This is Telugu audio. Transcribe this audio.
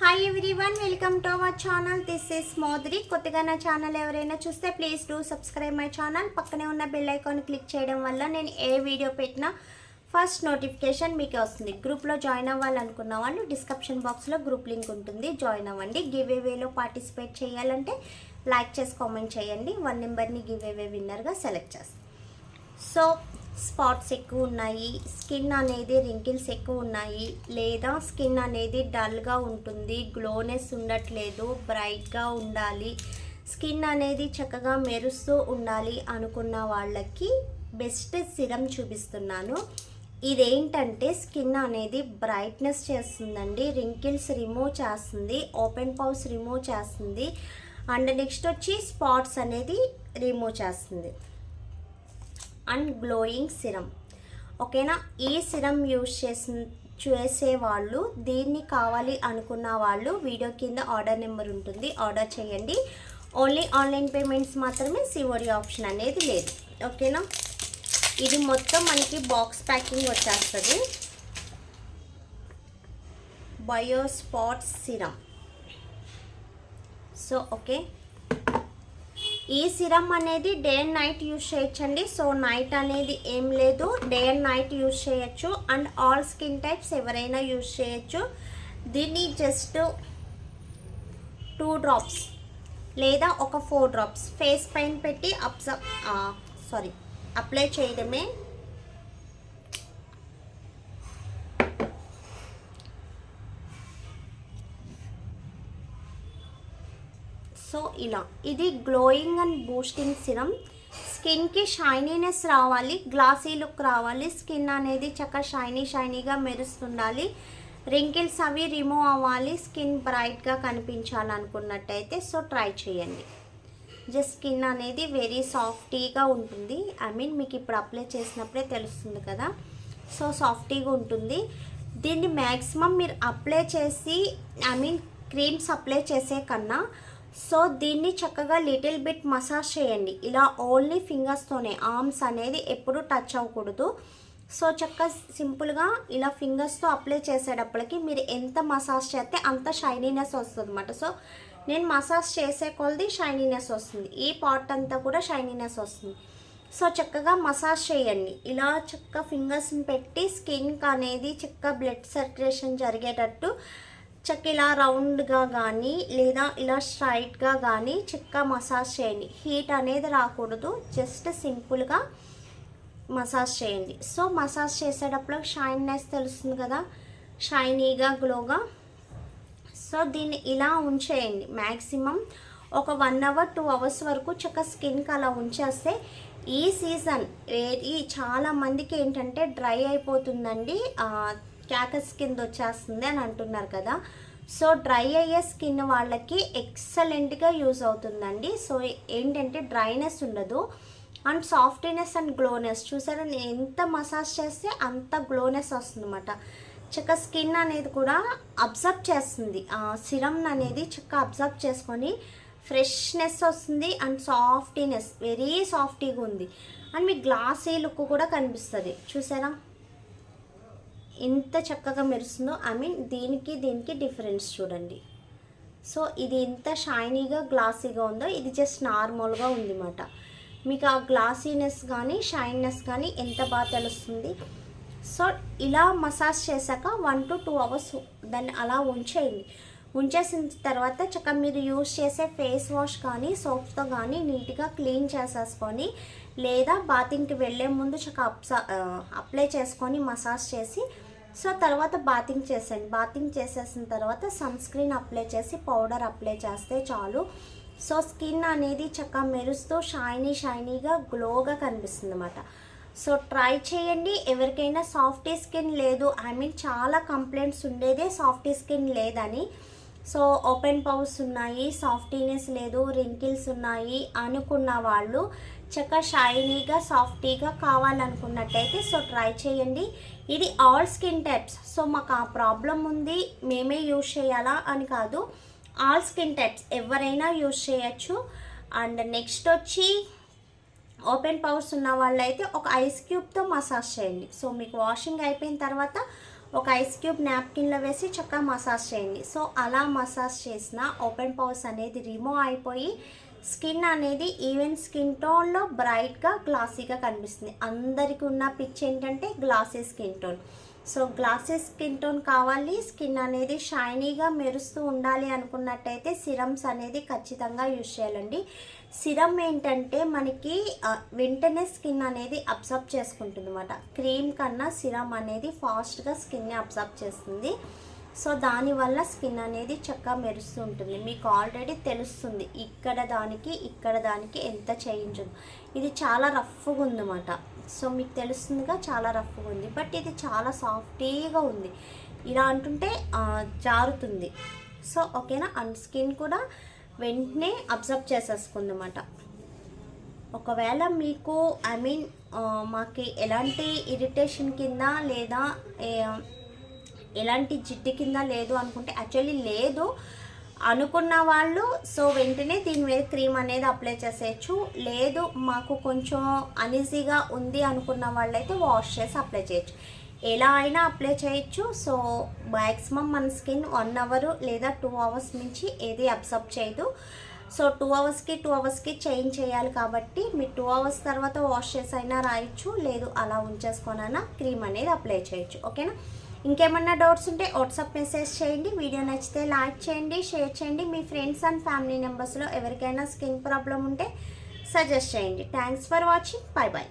Hi everyone, welcome to our channel. This is మోద్రి. కొత్తగా నా ఛానల్ ఎవరైనా చూస్తే please do subscribe my channel. పక్కనే ఉన్న బెల్ ఐకాన్ క్లిక్ చేయడం వల్ల నేను ఏ వీడియో పెట్టినా ఫస్ట్ నోటిఫికేషన్ మీకే వస్తుంది. గ్రూప్లో జాయిన్ అవ్వాలనుకున్న వాళ్ళు డిస్క్రిప్షన్ బాక్స్లో గ్రూప్ లింక్ ఉంటుంది, జాయిన్ అవ్వండి. గివ్ అవేలో పార్టిసిపేట్ చేయాలంటే లైక్ చేసి కామెంట్ చేయండి. 1 నెంబర్ని గివ్ అవే విన్నర్గా సెలెక్ట్ చేస్తాను. సో స్పాట్స్ ఎక్కువ ఉన్నాయి, స్కిన్ అనేది రింకిల్స్ ఎక్కువ ఉన్నాయి, లేదా స్కిన్ అనేది డల్గా ఉంటుంది, గ్లోనెస్ ఉండట్లేదు, బ్రైట్గా ఉండాలి, స్కిన్ అనేది చక్కగా మెరుస్తూ ఉండాలి అనుకున్న వాళ్ళకి బెస్ట్ సిరం చూపిస్తున్నాను. ఇదేంటంటే స్కిన్ అనేది బ్రైట్నెస్ చేస్తుందండి, రింకిల్స్ రిమూవ్ చేస్తుంది, ఓపెన్ పౌస్ రిమూవ్ చేస్తుంది, అండ్ నెక్స్ట్ వచ్చి స్పాట్స్ అనేది రిమూవ్ చేస్తుంది. And glowing serum. ఓకేనా, ఈ సిరం యూజ్ చేసేవాళ్ళు, దీన్ని కావాలి అనుకున్న వాళ్ళు వీడియో కింద ఆర్డర్ నెంబర్ ఉంటుంది, ఆర్డర్ చేయండి. ఓన్లీ ఆన్లైన్ పేమెంట్స్ మాత్రమే, సిఓడి ఆప్షన్ అనేది లేదు. ఓకేనా, ఇది మొత్తం మనకి బాక్స్ ప్యాకింగ్ వచ్చేస్తుంది. బయోస్పాట్ సిరం. సో ఓకే, ఈ సిరం అనేది డే అండ్ నైట్ యూజ్ చేయొచ్చండి. సో నైట్ అనేది ఏం లేదు, డే అండ్ నైట్ యూజ్ చేయొచ్చు. అండ్ ఆల్ స్కిన్ టైప్స్ ఎవరైనా యూజ్ చేయొచ్చు. దీన్ని జస్ట్ 2 డ్రాప్స్ లేదా ఒక 4 డ్రాప్స్ ఫేస్ పైన పెట్టి అప్లై చేయడమే. సో ఇలా, ఇది గ్లోయింగ్ అండ్ బూస్టింగ్ సిరం. స్కిన్కి షైనీనెస్ రావాలి, గ్లాసీ లుక్ రావాలి, స్కిన్ అనేది చక్కగా షైనీగా మెరుస్తుండాలి, రింకిల్స్ అవి రిమూవ్ అవ్వాలి, స్కిన్ బ్రైట్గా కనిపించాలనుకున్నట్టయితే సో ట్రై చేయండి. జస్ట్ స్కిన్ అనేది వెరీ సాఫ్టీగా ఉంటుంది. మీకు ఇప్పుడు అప్లై చేసినప్పుడే తెలుస్తుంది కదా, సో సాఫ్టీగా ఉంటుంది. దీన్ని మ్యాక్సిమం మీరు అప్లై చేసి క్రీమ్స్ అప్లై చేసే కన్నా సో దీన్ని చక్కగా లిటిల్ బిట్ మసాజ్ చేయండి. ఇలా ఓన్లీ ఫింగర్స్తోనే, ఆర్మ్స్ అనేది ఎప్పుడు టచ్ అవ్వకూడదు. సో చక్కగా సింపుల్గా ఇలా ఫింగర్స్తో అప్లై చేసేటప్పటికి మీరు ఎంత మసాజ్ చేస్తే అంత షైనీనెస్ వస్తుంది అన్నమాట. సో నేను మసాజ్ చేసే కొలది షైనీనెస్ వస్తుంది, ఈ పార్ట్ అంతా కూడా షైనీనెస్ వస్తుంది. సో చక్కగా మసాజ్ చేయండి. ఇలా చక్కగా ఫింగర్స్ని పెట్టి స్కిన్కి అనేది చక్కగా బ్లడ్ సర్క్యులేషన్ జరిగేటట్టు చక్క ఇలా రౌండ్గా కానీ లేదా ఇలా స్ట్రైట్గా కానీ చక్కగా మసాజ్ చేయండి. హీట్ అనేది రాకూడదు, జస్ట్ సింపుల్గా మసాజ్ చేయండి. సో మసాజ్ చేసేటప్పుడు షైనీనెస్ తెలుస్తుంది కదా, షైనీగా గ్లోగా. సో దీన్ని ఇలా ఉంచేయండి మ్యాక్సిమం ఒక 1 అవర్ 2 అవర్స్ వరకు చక్కగా స్కిన్కి అలా ఉంచేస్తే. ఈ సీజన్ చాలా మందికి ఏంటంటే డ్రై అయిపోతుందండి, క్యాకస్ కింద వచ్చేస్తుంది అని అంటున్నారు కదా. సో డ్రై అయ్యే స్కిన్ వాళ్ళకి ఎక్సలెంట్గా యూజ్ అవుతుందండి. సో ఏంటంటే డ్రైనెస్ ఉండదు, అండ్ సాఫ్టీనెస్ అండ్ గ్లోనెస్. చూసారా, ఎంత మసాజ్ చేస్తే అంత గ్లోనెస్ వస్తుంది అన్నమాట. చక్కగా స్కిన్ అనేది కూడా అబ్జర్వ్ చేస్తుంది, సిరం అనేది చక్కగా అబ్జర్వ్ చేసుకొని ఫ్రెష్నెస్ వస్తుంది అండ్ సాఫ్టీనెస్, వెరీ సాఫ్టీగా ఉంది. అండ్ మీకు గ్లాసీ లుక్ కూడా కనిపిస్తుంది. చూసారా ఎంత చక్కగా మెరుస్తుందో. దీనికి డిఫరెన్స్ చూడండి. సో ఇది ఎంత షైనీగా గ్లాసీగా ఉందో, ఇది జస్ట్ నార్మల్గా ఉంది అన్నమాట. మీకు ఆ గ్లాసీనెస్ కానీ షైన్నెస్ కానీ ఎంత బాగా తెలుస్తుంది. సో ఇలా మసాజ్ చేశాక 1 to 2 అవర్స్ దాన్ని అలా ఉంచేయండి. ఉంచేసిన తర్వాత చక్కగా మీరు యూజ్ చేసే ఫేస్ వాష్ కానీ సోప్తో కానీ నీట్గా క్లీన్ చేసేసుకొని, లేదా బాతింగ్కి వెళ్ళే ముందు చక్కగా అప్లై చేసుకొని మసాజ్ చేసి సో తర్వాత బాతింగ్ చేసేయండి. బాతింగ్ చేసేసిన తర్వాత సన్ స్క్రీన్ అప్లై చేసి పౌడర్ అప్లై చేస్తే చాలు. సో స్కిన్ అనేది చక్కగా మెరుస్తూ షైనీగా గ్లోగా కనిపిస్తుంది అన్నమాట. సో ట్రై చేయండి. ఎవరికైనా సాఫ్టీ స్కిన్ లేదు, చాలా కంప్లైంట్స్ ఉండేదే సాఫ్టీ స్కిన్ లేదని. సో ఓపెన్ పౌస్ ఉన్నాయి, సాఫ్టీనెస్ లేదు, రింకిల్స్ ఉన్నాయి అనుకున్న వాళ్ళు చక్కగా షైనీగా సాఫ్టీగా కావాలనుకున్నట్టయితే సో ట్రై చేయండి. ఇది ఆల్ స్కిన్ టైప్స్. సో మాకు ఆ ప్రాబ్లం ఉంది మేమే యూజ్ చేయాలా అని కాదు, ఆల్ స్కిన్ టైప్స్ ఎవరైనా యూజ్ చేయొచ్చు. అండ్ నెక్స్ట్ వచ్చి ఓపెన్ పౌస్ ఉన్న వాళ్ళైతే ఒక ఐస్ క్యూబ్తో మసాజ్ చేయండి. సో మీకు వాషింగ్ అయిపోయిన తర్వాత ఒక ఐస్ క్యూబ్ నాప్కిన్లో వేసి చక్కగా మసాజ్ చేయండి. సో అలా మసాజ్ చేసిన ఓపెన్ పోర్స్ అనేది రిమూవ్ అయిపోయి స్కిన్ అనేది ఈవెన్ స్కిన్ టోన్లో బ్రైట్గా గ్లాసీగా కనిపిస్తుంది. అందరికీ ఉన్న పిచ్ ఏంటంటే glossy skin tone. So glossy skin tone కావాలి, స్కిన్ అనేది షైనీగా మెరుస్తూ ఉండాలి అనుకున్నట్టయితే సిరమ్స్ అనేది ఖచ్చితంగా యూజ్ చేయాలండి. సిరమ్ ఏంటంటే మనకి వెంటనే స్కిన్ అనేది అబ్జర్వ్ చేసుకుంటుంది అన్నమాట. క్రీమ్ కన్నా సిరమ్ అనేది ఫాస్ట్గా స్కిన్ని అబ్జర్వ్ చేస్తుంది. సో దానివల్ల స్కిన్ అనేది చక్కగా మెరుస్తూ ఉంటుంది. మీకు ఆల్రెడీ తెలుస్తుంది ఇక్కడ దానికి ఎంత చేంజ్ ఉంది. ఇది చాలా రఫ్గా ఉందన్నమాట. సో మీకు తెలుస్తుందిగా చాలా రఫ్గా ఉంది, బట్ ఇది చాలా సాఫ్టీగా ఉంది. ఇలా అంటుంటే జారుతుంది. సో ఓకేనా, అండ్ స్కిన్ కూడా వెంటనే అబ్జర్వ్ చేసేసుకుందన్నమాట. ఒకవేళ మీకు మాకు ఎలాంటి ఇరిటేషన్ కింద లేదా ఎలాంటి జిడ్డు కింద లేదు అనుకుంటే, యాక్చువల్లీ లేదు అనుకున్న వాళ్ళు సో వెంటనే దీని మీద క్రీమ్ అనేది అప్లై చేసేయచ్చు. లేదు మాకు కొంచెం అనీజీగా ఉంది అనుకున్న వాళ్ళైతే వాష్ చేసి అప్లై చేయొచ్చు. ఎలా అయినా అప్లై చేయొచ్చు. సో మ్యాక్సిమం మన స్కిన్ 1 అవర్ లేదా 2 అవర్స్ నుంచి ఏది అబ్జర్వ్ చేయదు. సో 2 అవర్స్కి చేంజ్ చేయాలి కాబట్టి మీరు 2 అవర్స్ తర్వాత వాష్ చేసి అయినా రాయొచ్చు, లేదు అలా ఉంచేసుకొనైనా క్రీమ్ అనేది అప్లై చేయొచ్చు. ఓకేనా, ఇంకేమన్నా డౌట్స్ ఉంటే వాట్సాప్ మెసేజ్ చేయండి. వీడియో నచ్చితే లైక్ చేయండి, షేర్ చేయండి. మీ ఫ్రెండ్స్ అండ్ ఫ్యామిలీ మెంబర్స్లో ఎవరికైనా స్కిన్ ప్రాబ్లం ఉంటే సజెస్ట్ చేయండి. Thanks for watching. Bye bye.